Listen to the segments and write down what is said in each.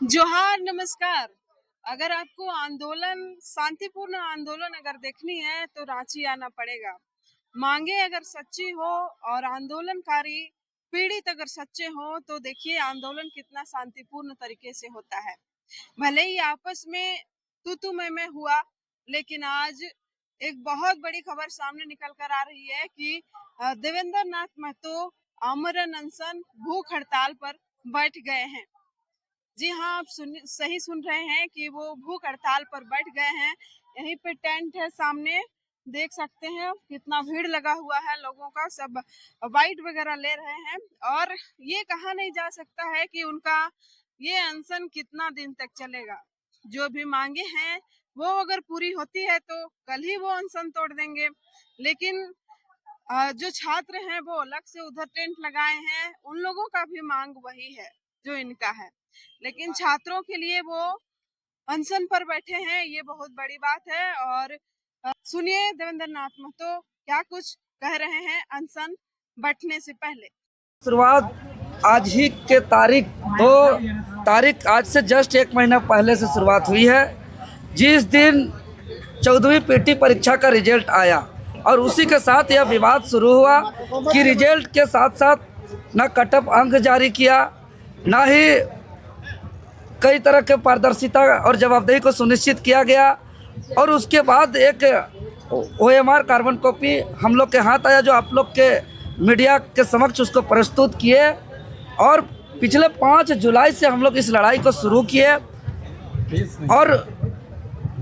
जोहार, नमस्कार। अगर आपको आंदोलन, शांतिपूर्ण आंदोलन अगर देखनी है तो रांची आना पड़ेगा। मांगे अगर सच्ची हो और आंदोलनकारी पीड़ित अगर सच्चे हो तो देखिए आंदोलन कितना शांतिपूर्ण तरीके से होता है। भले ही आपस में तू मैं हुआ, लेकिन आज एक बहुत बड़ी खबर सामने निकल कर आ रही है कि देवेंद्र नाथ महतो आमरण अनशन भूख हड़ताल पर बैठ गए हैं। जी हाँ, आप सही सुन रहे हैं कि वो भूख हड़ताल पर बैठ गए हैं। यहीं पे टेंट है सामने, देख सकते हैं कितना भीड़ लगा हुआ है, लोगों का सब वाइट वगैरह ले रहे हैं। और ये कहा नहीं जा सकता है कि उनका ये अनशन कितना दिन तक चलेगा। जो भी मांगे हैं वो अगर पूरी होती है तो कल ही वो अनशन तोड़ देंगे, लेकिन जो छात्र हैं वो अलग से उधर टेंट लगाए हैं, उन लोगों का भी मांग वही है जो इनका है। लेकिन छात्रों के लिए वो अनशन पर बैठे हैं, ये बहुत बड़ी बात है। और सुनिए देवेंद्र नाथ महतो क्या कुछ कह रहे हैं अनशन बैठने से पहले। शुरुआत आज ही के तारीख आज से जस्ट एक महीना पहले से शुरुआत हुई है। जिस दिन 14वीं पीटी परीक्षा का रिजल्ट आया और उसी के साथ यह विवाद शुरू हुआ कि रिजल्ट के साथ साथ न कट ऑफ अंक जारी किया, न ही कई तरह के पारदर्शिता और जवाबदेही को सुनिश्चित किया गया। और उसके बाद एक OMR कार्बन कॉपी हम लोग के हाथ आया, जो आप लोग के मीडिया के समक्ष उसको प्रस्तुत किए। और पिछले 5 जुलाई से हम लोग इस लड़ाई को शुरू किए और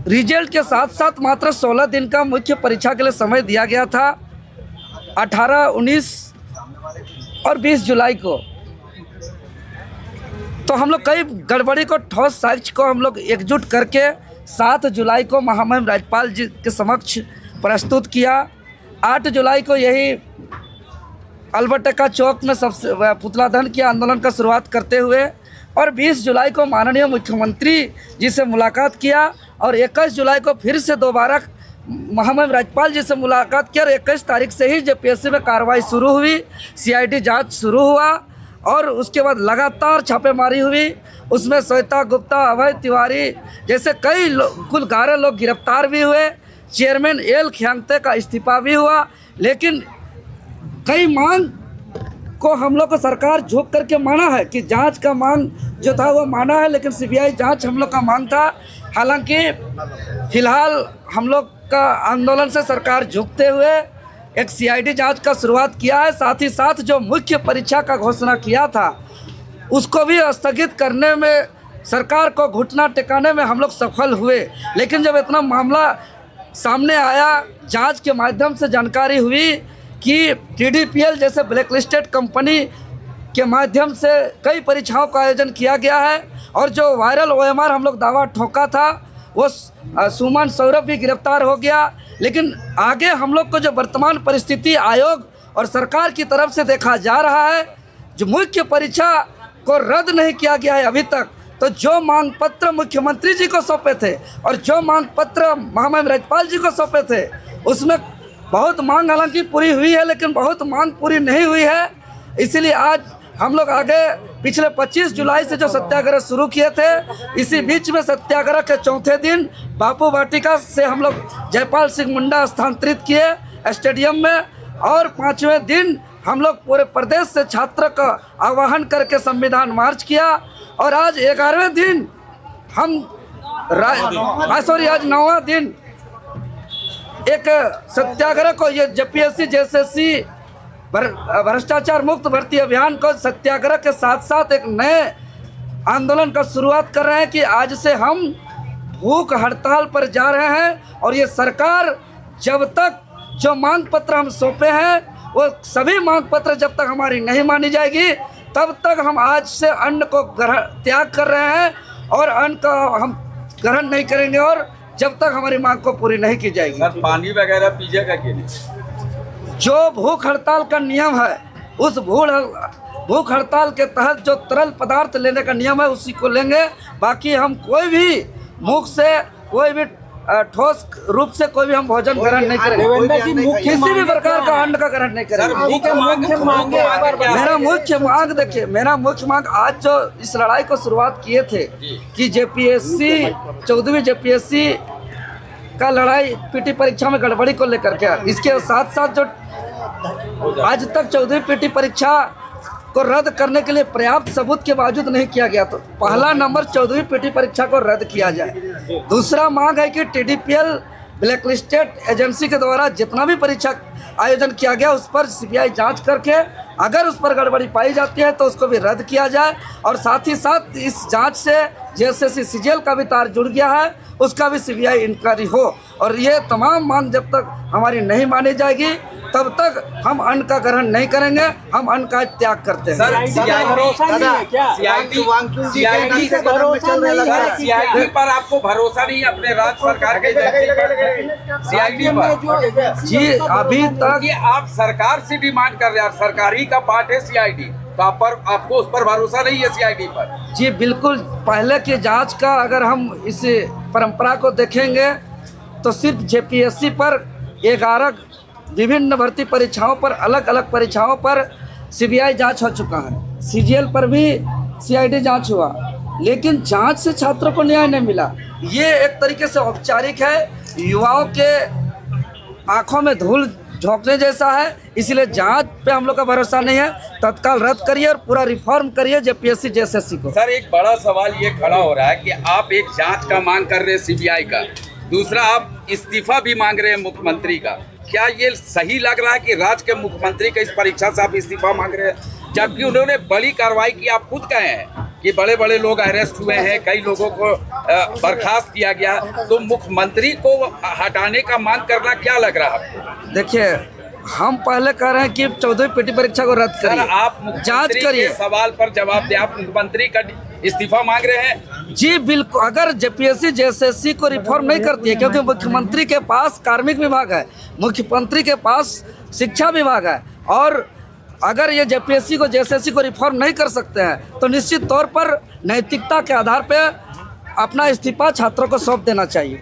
रिजल्ट के साथ साथ मात्र 16 दिन का मुख्य परीक्षा के लिए समय दिया गया था, 18, 19 और 20 जुलाई को। तो हम लोग कई गड़बड़ी को, ठोस साक्ष्य को हम लोग एकजुट करके 7 जुलाई को महामहिम राज्यपाल जी के समक्ष प्रस्तुत किया। 8 जुलाई को यही अल्बर्ट एक्का चौक में सबसे पुतला दहन की आंदोलन का शुरुआत करते हुए, और 20 जुलाई को माननीय मुख्यमंत्री जी से मुलाकात किया, और 21 जुलाई को फिर से दोबारा महामहिम राज्यपाल जी से मुलाकात किया। और 21 तारीख से ही JPSC में कार्रवाई शुरू हुई, CID जांच शुरू हुआ और उसके बाद लगातार छापेमारी हुई। उसमें श्वेता गुप्ता, अभय तिवारी जैसे कई कुल 11 लोग गिरफ्तार भी हुए। चेयरमैन एल खियांगते का इस्तीफा भी हुआ। लेकिन कई मांग को हम लोग को सरकार झुक करके माना है कि जांच का मांग जो था वो माना है, लेकिन CBI जांच हम लोग का मांग था। हालांकि फिलहाल हम लोग का आंदोलन से सरकार झुकते हुए एक CID जांच का शुरुआत किया है। साथ ही साथ जो मुख्य परीक्षा का घोषणा किया था उसको भी स्थगित करने में, सरकार को घुटना टिकाने में हम लोग सफल हुए। लेकिन जब इतना मामला सामने आया, जांच के माध्यम से जानकारी हुई कि TDPL जैसे ब्लैकलिस्टेड कंपनी के माध्यम से कई परीक्षाओं का आयोजन किया गया है, और जो वायरल OMR हम लोग दावा ठोका था वो सुमन सौरभ भी गिरफ्तार हो गया। लेकिन आगे हम लोग को जो वर्तमान परिस्थिति आयोग और सरकार की तरफ से देखा जा रहा है, जो मुख्य परीक्षा को रद्द नहीं किया गया है अभी तक, तो जो मांग पत्र मुख्यमंत्री जी को सौंपे थे और जो मांग पत्र महामहिम राज्यपाल जी को सौंपे थे, उसमें बहुत मांग हालांकि पूरी हुई है, लेकिन बहुत मांग पूरी नहीं हुई है। इसीलिए आज हम लोग आगे पिछले 25 जुलाई से जो सत्याग्रह शुरू किए थे, इसी बीच में सत्याग्रह के चौथे दिन बापू वाटिका से हम लोग जयपाल सिंह मुंडा स्थानांतरित किए स्टेडियम में, और 5वें दिन हम लोग पूरे प्रदेश से छात्र का आह्वान करके संविधान मार्च किया। और आज 11वें दिन हम आज 9वां दिन एक सत्याग्रह को, ये JPSC JSSC भ्रष्टाचार मुक्त भर्ती अभियान को सत्याग्रह के साथ साथ एक नए आंदोलन का शुरुआत कर रहे हैं कि आज से हम भूख हड़ताल पर जा रहे हैं। और ये सरकार जब तक जो मांग पत्र हम सौंपे हैं, वो सभी मांग पत्र जब तक हमारी नहीं मानी जाएगी, तब तक हम आज से अन्न को त्याग कर रहे हैं और अन्न का हम ग्रहण नहीं करेंगे, और जब तक हमारी मांग को पूरी नहीं की जाएगी। सर, पानी वगैरह पीजिएगा कि नहीं? जो भूख हड़ताल का नियम है, उस भूख हड़ताल के तहत जो तरल पदार्थ लेने का नियम है उसी को लेंगे। बाकी हम कोई भी मुख से कोई भी ठोस रूप से कोई भी हम भोजन ग्रहण नहीं करेंगे, देवेंद्र जी किसी भी प्रकार का अन्न का ग्रहण नहीं सर करेंगे। मुख्य मांग मेरा मुख्य मांग देखिए, मेरा मुख्य मांग आज जो इस लड़ाई को शुरुआत किए थे कि जेपीएससी 14वीं जेपीएससी का लड़ाई पीटी परीक्षा में गड़बड़ी को लेकर के, इसके साथ साथ जो आज तक 14वीं पीटी परीक्षा को रद्द करने के लिए पर्याप्त सबूत के बावजूद नहीं किया गया, तो पहला नंबर 14वीं पीटी परीक्षा को रद्द किया जाए। दूसरा मांग है कि टीडीपीएल ब्लैकलिस्टेड एजेंसी के द्वारा जितना भी परीक्षा आयोजन किया गया उस पर सीबीआई जांच करके अगर उस पर गड़बड़ी पाई जाती है तो उसको भी रद्द किया जाए, और साथ ही साथ इस जांच से जेएसएससी सीजीएल का भी तार जुड़ गया है उसका भी सीबीआई इंक्वायरी हो। और ये तमाम मांग जब तक हमारी नहीं मानी जाएगी तब तक हम अन्न का ग्रहण नहीं करेंगे, हम अन्न का त्याग करते हैं। सर सीआईडी पर आपको भरोसा नहीं अपने राज्य सरकार के सीआईडी पर? जी अभी तक कि आप सरकार से डिमांड कर रहे हैं, सरकारी का पार्ट है सीआईडी, तो आपको उस पर भरोसा नहीं है सीआईडी पर? जी बिल्कुल, पहले की जांच का अगर हम इस परंपरा को देखेंगे तो सिर्फ जेपीएससी पर 11 विभिन्न भर्ती परीक्षाओं पर अलग अलग परीक्षाओं पर सीबीआई जांच हो चुका है, सीजीएल पर भी सीआईडी जांच हुआ, लेकिन जांच से छात्रों को न्याय नहीं मिला। ये एक तरीके से औपचारिक है, युवाओं के आंखों में धूल झोंकने जैसा है, इसलिए जांच पे हम लोग का भरोसा नहीं है। तत्काल रद्द करिए और पूरा रिफॉर्म करिए जेपीएससी जेएसएससी को। सर एक बड़ा सवाल ये खड़ा हो रहा है कि आप एक जांच का मांग कर रहे हैं सीबीआई का, दूसरा आप इस्तीफा भी मांग रहे हैं मुख्यमंत्री का। क्या ये सही लग रहा है कि राज्य के मुख्यमंत्री का इस परीक्षा से आप इस्तीफा मांग रहे हैं, जबकि उन्होंने बड़ी कार्रवाई की? आप खुद कहे हैं कि बड़े बड़े लोग अरेस्ट हुए हैं, कई लोगों को बर्खास्त किया गया, तो मुख्यमंत्री को हटाने का मांग करना क्या लग रहा है आपको? देखिए, हम पहले कह रहे हैं कि 14वीं पीटी परीक्षा को रद्द सर करिए, आप जांच मुख्यमंत्री करिए। के सवाल पर जवाब दें, आप मुख्यमंत्री का इस्तीफा मांग रहे हैं? जी बिल्कुल, अगर जेपीएससी जेएसएससी को रिफॉर्म नहीं करती है, क्योंकि मुख्यमंत्री के पास कार्मिक विभाग है, मुख्यमंत्री के पास शिक्षा विभाग है, और अगर ये जेपीएससी को जेएसएससी को रिफॉर्म नहीं कर सकते हैं तो निश्चित तौर पर नैतिकता के आधार पर अपना इस्तीफा छात्रों को सौंप देना चाहिए।